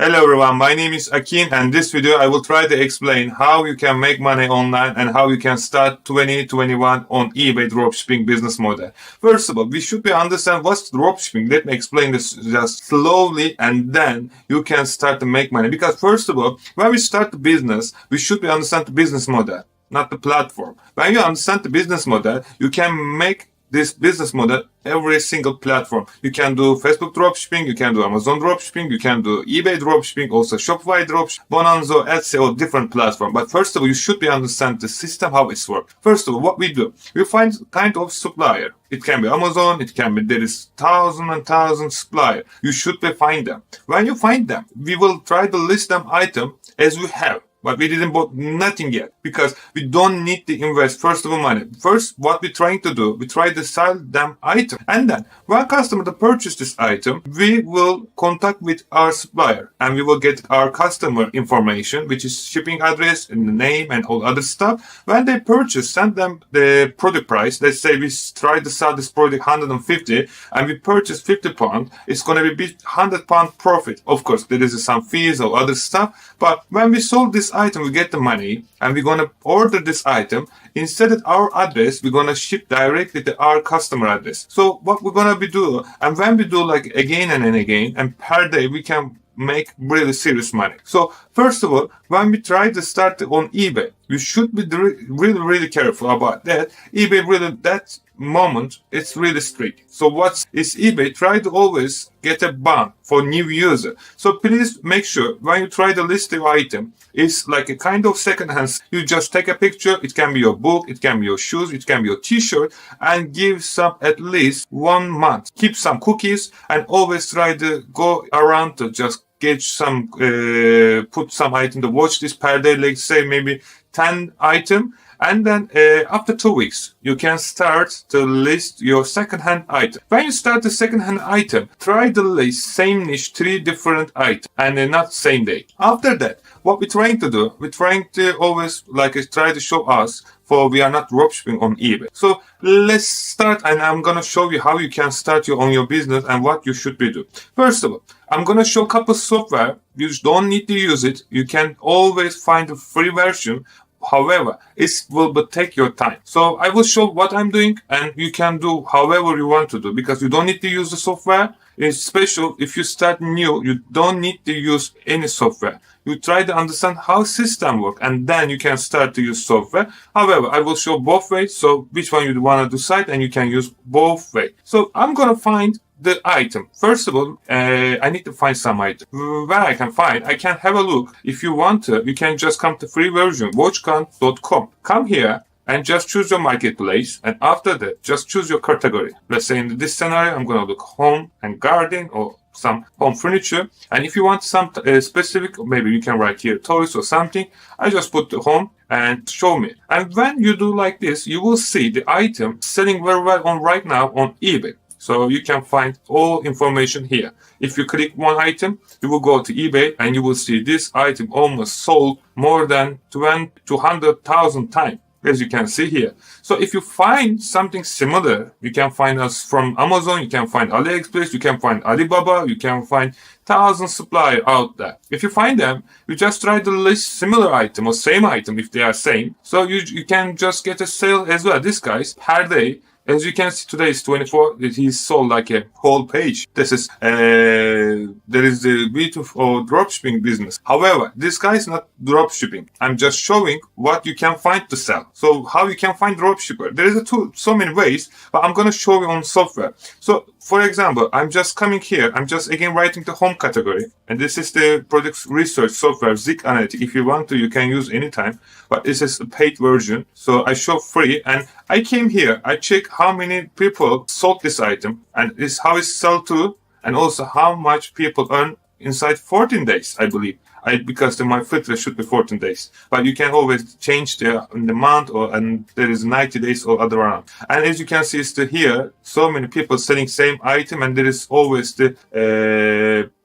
Hello everyone, my name is Akin and this video I will try to explain how you can make money online and how you can start 2021 on eBay dropshipping business model. First of all, we should understand what's dropshipping. Let me explain this just slowly and then you can start to make money. Because first of all, when we start the business, we should understand the business model, not the platform. When you understand the business model, you can make this business model every single platform. You can do Facebook dropshipping, you can do Amazon dropshipping, you can do eBay dropshipping, also Shopify dropshipping, Bonanza, Etsy, or different platforms. But first of all, you should understand the system, how it's works. First of all, what we do, we find kind of supplier. It can be Amazon, it can be, there is thousands and thousands supplier. You should find them. When you find them, we will try to list them item as we have. But we didn't bought nothing yet because we don't need to invest first of all money. First, what we're trying to do, we try to sell them item. And then when customer to purchase this item, we will contact with our supplier and we will get our customer information, which is shipping address and the name and all other stuff. When they purchase, send them the product price. Let's say we try to sell this product 150 and we purchase 50 pounds. It's going to be 100 pound profit. Of course, there is some fees or other stuff. But when we sold this item, we get the money and we're going to order this item. Instead of our address, we're going to ship directly to our customer address. So what we're going to be doing, and when we do like again and again, and per day, we can make really serious money. So first of all, when we try to start on eBay, you should be really careful about that. eBay really, that moment, it's really strict. So what is eBay? Try to always get a ban for new user. So please make sure when you try to list your item, it's like a kind of second hand. You just take a picture. It can be your book. It can be your shoes. It can be your t-shirt and give some at least 1 month. Keep some cookies and always try to go around to just get some, put some item to watch this per day, let's say maybe 10 item. And then after 2 weeks, you can start to list your second-hand item. When you start the second-hand item, try to list same niche, 3 different items, and not same day. After that, what we're trying to do, we're trying to always try to show us, for we are not dropshipping on eBay. So let's start, and I'm gonna show you how you can start on your business and what you should be doing. First of all, I'm gonna show a couple software. You don't need to use it. You can always find a free version. However, it will take your time. So I will show what I'm doing and you can do however you want to do because you don't need to use the software. It's special if you start new, you don't need to use any software. You try to understand how system work and then you can start to use software. However, I will show both ways. So which one you want to decide and you can use both ways. So I'm going to find the item. First of all, I need to find some item. Where I can have a look. If you want to, you can just come to free version, watchcount.com. Come here and just choose your marketplace. And after that, just choose your category. Let's say in this scenario, I'm going to look home and garden or some home furniture. And if you want some specific, maybe you can write here toys or something. I just put the home and show me. And when you do like this, you will see the item selling very well on right now on eBay. So you can find all information here. If you click one item, you will go to eBay and you will see this item almost sold more than 200,000 times, as you can see here. So if you find something similar, you can find us from Amazon, you can find AliExpress, you can find Alibaba, you can find thousands suppliers out there. If you find them, you just try to list similar item or same item if they are same. So you can just get a sale as well. This guy's per day. As you can see, today is 24. He's sold like a whole page. This is, there is the beautiful dropshipping business. However, this guy is not dropshipping. I'm just showing what you can find to sell. So how you can find dropshipper. There is so many ways, but I'm going to show you on software. So for example, I'm just coming here. I'm just again writing the home category. And this is the product research software, Zik Analytics. If you want to, you can use anytime. But this is a paid version. So I show free. And I came here. I check how many people sold this item. And this how it's sold to. And also how much people earn inside 14 days, I believe. Because my filter should be 14 days. But you can always change the month and there is 90 days or other around. And as you can see, it's here, so many people selling same item and there is always the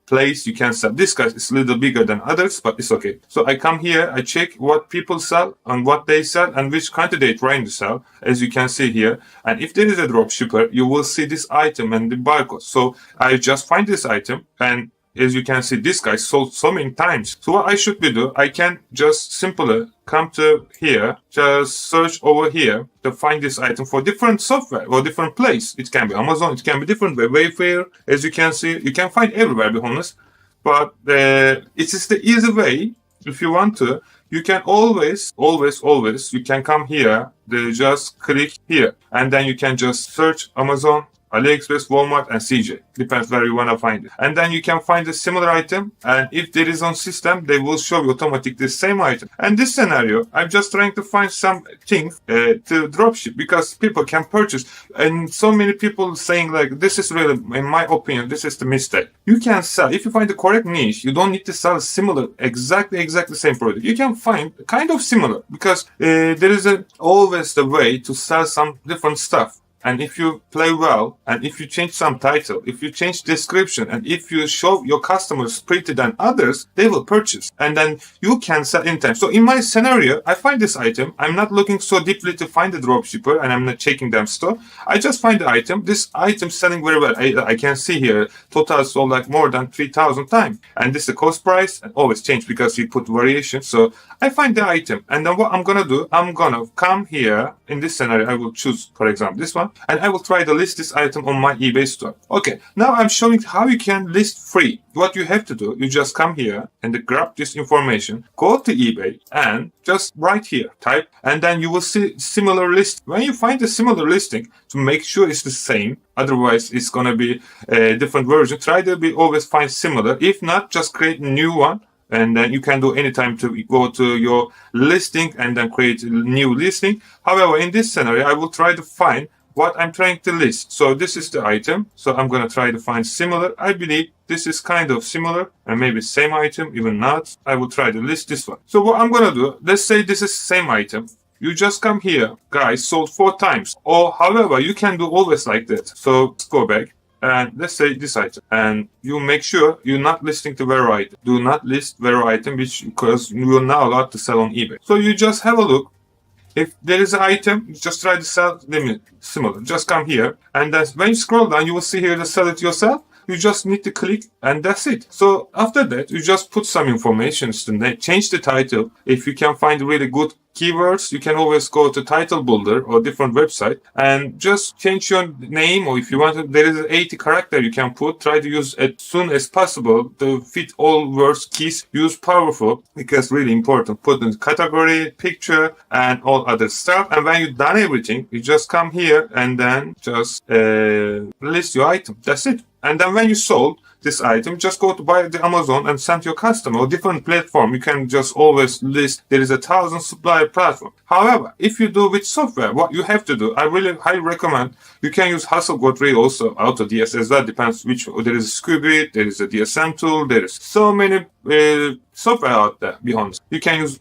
place you can sell. This guy is a little bigger than others, but it's okay. So I come here, I check what people sell and what they sell and which quantity they're trying to sell, as you can see here. And if there is a drop shipper, you will see this item and the barcode. So I just find this item and as you can see, this guy sold so many times. So what I should be do, I can just simply come to here, just search over here to find this item for different software or different place. It can be Amazon, it can be different Wayfair. As you can see, you can find everywhere, be honest. But it is the easy way. If you want to, you can always, you can come here, just click here, and then you can just search Amazon, AliExpress, Walmart, and CJ. Depends where you want to find it. And then you can find a similar item, and if there is on system, they will show you automatically the same item. And this scenario, I'm just trying to find something to dropship, because people can purchase. And so many people saying like, this is really, in my opinion, this is the mistake. You can sell, if you find the correct niche, you don't need to sell similar, exactly same product. You can find kind of similar, because there is always the way to sell some different stuff. And if you play well, and if you change some title, if you change description, and if you show your customers pretty than others, they will purchase. And then you can sell in time. So in my scenario, I find this item. I'm not looking so deeply to find the dropshipper, and I'm not checking them store. I just find the item. This item selling very well. I can see here, total sold like more than 3,000 times. And this is the cost price, and always change because you put variation. So I find the item. And then what I'm going to do, I'm going to come here. In this scenario, I will choose, for example, this one. And I will try to list this item on my eBay store. Okay, now I'm showing how you can list free. What you have to do, you just come here and grab this information, go to eBay and just write here, type, and then you will see similar list. When you find a similar listing, to make sure it's the same, otherwise it's going to be a different version, try to always find similar. If not, just create a new one. And then you can do anytime to go to your listing and then create a new listing. However, in this scenario, I will try to find what I'm trying to list. So this is the item. So I'm going to try to find similar. I believe this is kind of similar and maybe same item, even not. I will try to list this one. So what I'm going to do, let's say this is same item. You just come here, guys, sold 4 times. Or however, you can do always like that. So let's go back. And let's say this item, and you make sure you're not listing the Vero item. Do not list Vero item, because you are now allowed to sell on eBay. So you just have a look. If there is an item, you just try to sell them similar. Just come here, and then when you scroll down, you will see here to sell it yourself. You just need to click, and that's it. So after that, you just put some information, change the title. If you can find really good keywords, you can always go to Title Builder or different website and just change your name, or if you want to, there is 80 character you can put. Try to use as soon as possible to fit all words, keys. Use powerful, because really important. Put in category, picture, and all other stuff. And when you've done everything, you just come here and then just list your item. That's it. And then when you sold this item, just go to buy the Amazon and send your customer or different platform. You can just always list. There is 1,000 supplier platform. However, if you do with software, what you have to do, I really highly recommend, you can use HustleGo3 also, AutoDS as well. Depends which. There is Scubit, there is a DSM tool. There is so many software out there. Be honest, you can use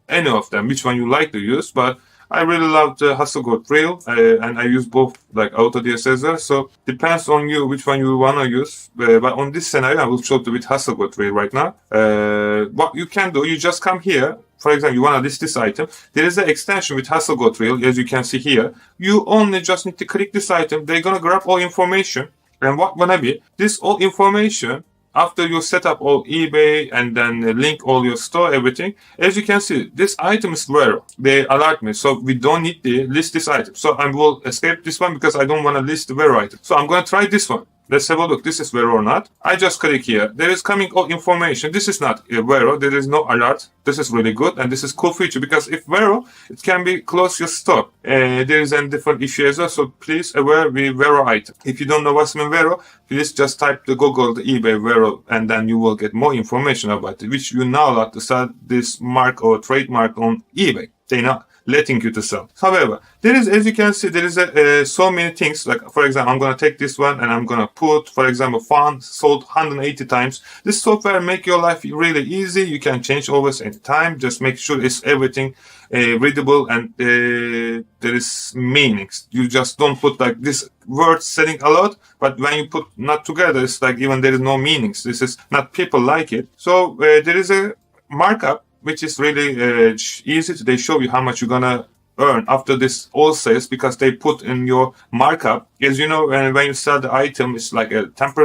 any of them, which one you like to use, but I really love the HustleGo3, and I use both like AutoDS as well. So depends on you which one you want to use. But on this scenario, I will show you with HustleGo3 right now. What you can do, you just come here. For example, you want to list this item. There is an extension with HustleGo3, as you can see here. You only just need to click this item. They're going to grab all information. And what gonna be, this all information, after you set up all eBay and then link all your store, everything, as you can see, this item is rare. They alert me, so we don't need to list this item. So I will escape this one because I don't want to list the rare item. So I'm going to try this one. Let's have a look. This is Vero or not. I just click here. There is coming all information. This is not Vero. There is no alert. This is really good. And this is cool feature because if Vero, it can be close your store. There is a different issue as well. So please aware with Vero item. If you don't know what's in Vero, please just type the Google, the eBay Vero, and then you will get more information about it, which you now allowed to sell this mark or trademark on eBay. They not letting you to sell. However, there is, as you can see, there is so many things. Like, for example, I'm going to take this one and I'm going to put, for example, font sold 180 times. This software make your life really easy. You can change always any time. Just make sure it's everything readable and there is meanings. You just don't put like this word selling a lot, but when you put not together, it's like even there is no meanings. This is not people like it. So there is a markup which is really easy. They show you how much you're gonna earn after this all sales because they put in your markup. As you know, when you sell the item, it's like a 10%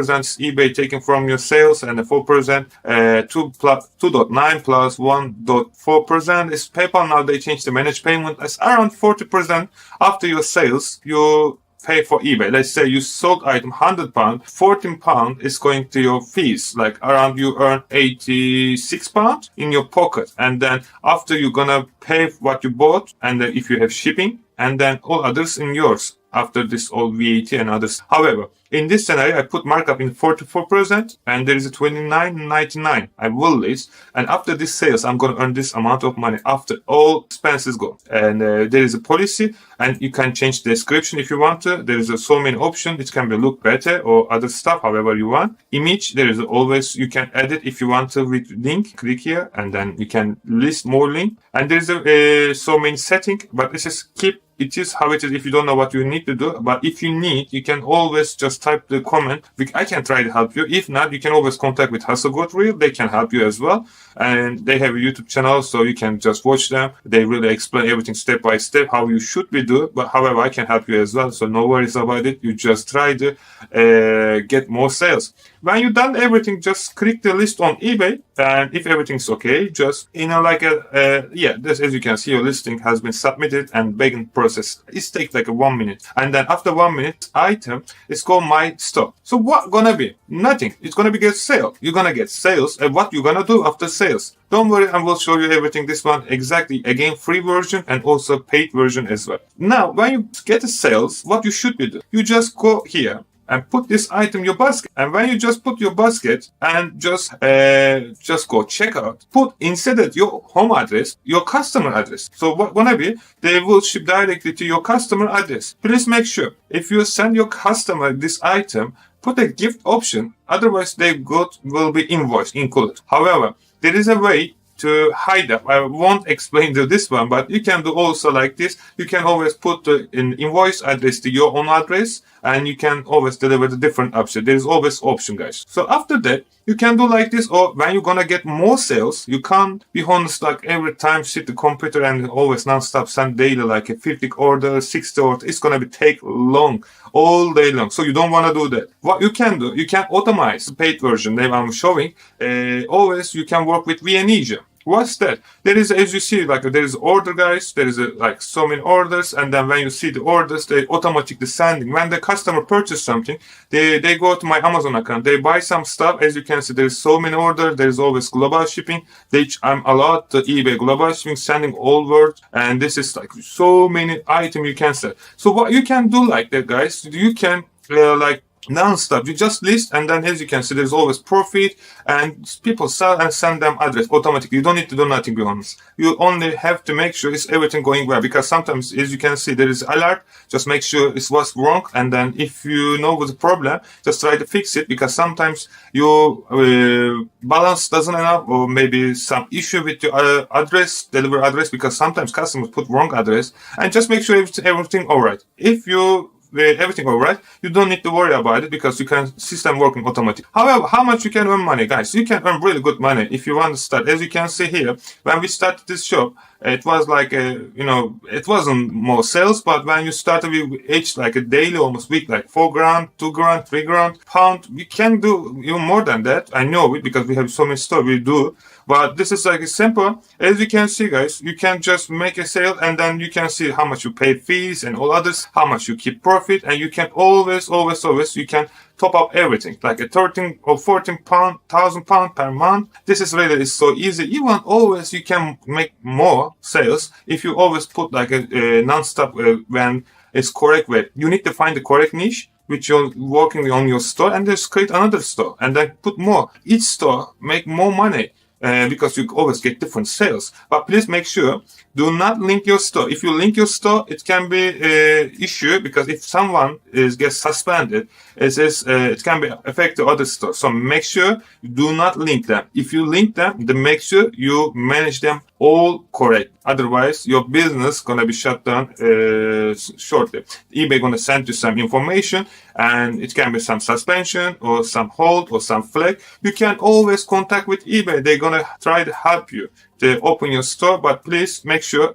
eBay taken from your sales and a 4%, 2.9 plus 1.4% is PayPal. Now they changed the managed payment. It's around 40% after your sales. You pay for eBay. Let's say you sold item £100, £14 is going to your fees. Like around you earn £86 in your pocket. And then after you're gonna pay what you bought, and then if you have shipping, and then all others in yours after this all VAT and others. However, in this scenario, I put markup in 44% and there is a $29.99 I will list. And after this sales, I'm going to earn this amount of money after all expenses go. And there is a policy and you can change the description if you want to. There is so many options. It can be look better or other stuff, however you want. Image, there is always, you can edit if you want to with link. Click here and then you can list more link. And there is so many setting, but this is keep it is how it is if you don't know what you need to do. But if you need, you can always just type the comment. I can try to help you. If not, you can always contact with Hustle Real. They can help you as well. And they have a YouTube channel, so you can just watch them. They really explain everything step by step, how you should be doing. But however, I can help you as well. So no worries about it. You just try to get more sales. When you've done everything, just click the list on eBay. And if everything's okay, just, this, as you can see, your listing has been submitted and begin process. It takes like 1 minute. And then after 1 minute, item is called my stock. So what gonna be? Nothing. It's gonna be get sale. You're gonna get sales. And what you gonna do after sales? Don't worry, I will show you everything. This one exactly, again, free version and also paid version as well. Now, when you get a sales, what you should be doing? You just go here and put this item in your basket. And when you just put your basket and just go checkout, put instead of your home address, your customer address. So what gonna be? They will ship directly to your customer address. Please make sure if you send your customer this item, put a gift option. Otherwise, they will be invoice included. However, there is a way to hide them. I won't explain to this one, but you can do also like this. You can always put an invoice address to your own address, and you can always deliver the different option. There is always option, guys. So after that, you can do like this, or when you're gonna get more sales, you can't be honest like every time sit the computer and always non-stop send daily like a 50 order, 60 order. It's gonna be take long, all day long. So you don't wanna do that. What you can do, you can automate the paid version that I'm showing. Always you can work with VNEJ. What's that? There is, as you see, like there is order, guys. There is like so many orders, and then when you see the orders, they automatically sending. When the customer purchase something, they go to my Amazon account. They buy some stuff. As you can see, there is so many orders. There is always global shipping. I'm allowed to eBay global shipping, sending all world, and this is like so many items you can sell. So what you can do like that, guys, you can like non-stop, you just list, and then as you can see, there's always profit, and people sell and send them address automatically. You don't need to do nothing, be honest. You only have to make sure it's everything going well, because sometimes, as you can see, there is alert. Just make sure it's what's wrong, and then if you know what's the problem, just try to fix it, because sometimes your balance doesn't enough, or maybe some issue with your address, deliver address, because sometimes customers put wrong address, and just make sure everything all right. If you everything all right, you don't need to worry about it, because you can system working automatic. However, how much you can earn money, guys? You can earn really good money if you want to start. As you can see here, when we started this shop, it was like it wasn't more sales, but when you started with each like a daily, almost week, like £4,000, £2,000, £3,000, you can do even more than that. I know it because we have so many stores we do. But this is like simple. As you can see, guys, you can just make a sale, and then you can see how much you pay fees and all others, how much you keep profit, and you can always, you can top up everything, like a 13 or 14 thousand pound per month. This is really so easy. Even always you can make more sales if you always put like a non-stop when it's correct way. You need to find the correct niche which you're working on your store, and just create another store, and then put more. Each store make more money. Because you always get different sales. But please make sure, do not link your store. If you link your store, it can be an issue, because if someone gets suspended, it can be affect the other store. So make sure you do not link them. If you link them, then make sure you manage them all correct. Otherwise, your business gonna be shut down shortly. eBay gonna send you some information, and it can be some suspension or some hold or some flag. You can always contact with eBay. They're gonna try to help you to open your store, but please make sure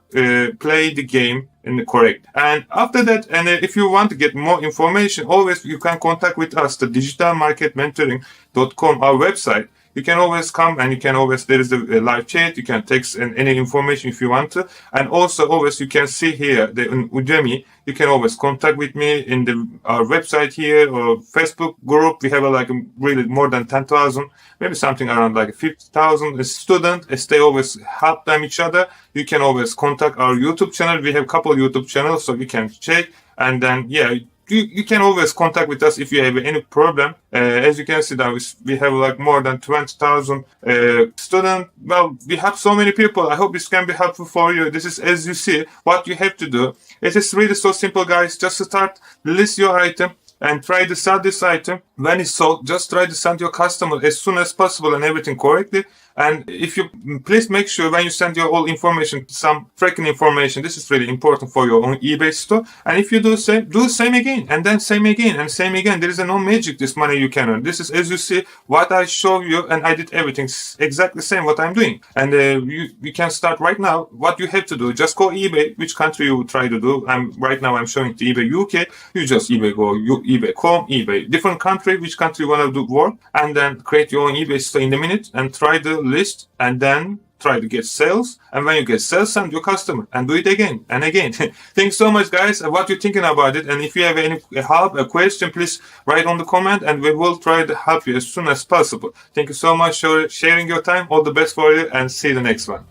play the game in the correct. And after that, and if you want to get more information, always you can contact with us, the digitalmarketmentoring.com, our website. You can always come, and you can always, there is a live chat, you can text and any information if you want to. And also always you can see here, in Udemy, you can always contact with me in our website here or Facebook group. We have really more than 10,000, maybe something around 50,000 students. They always help them each other. You can always contact our YouTube channel. We have a couple YouTube channels, so you can check. And then, you can always contact with us if you have any problem. As you can see that we have more than 20,000 students. Well, we have so many people. I hope this can be helpful for you. This is, as you see, what you have to do. It is really so simple, guys. Just start, list your item, and try to sell this item. When it's sold, just try to send your customer as soon as possible and everything correctly. And if you please make sure when you send your all information, some tracking information, this is really important for your own eBay store. And if you do same again, and then same again, and same again. There is no magic this money you can earn. This is, as you see, what I show you, and I did everything exactly the same what I'm doing. And you can start right now. What you have to do, just go eBay, which country you try to do. Right now I'm showing the eBay UK. You just eBay go eBay.com, eBay different country, which country you want to do work, and then create your own eBay store in the minute and try the list, and then try to get sales. And when you get sales, send your customer and do it again and again. Thanks so much, guys. What you're thinking about it, and if you have any help, a question, please write on the comment, and we will try to help you as soon as possible. Thank you so much for sharing your time. All the best for you, and see you the next one.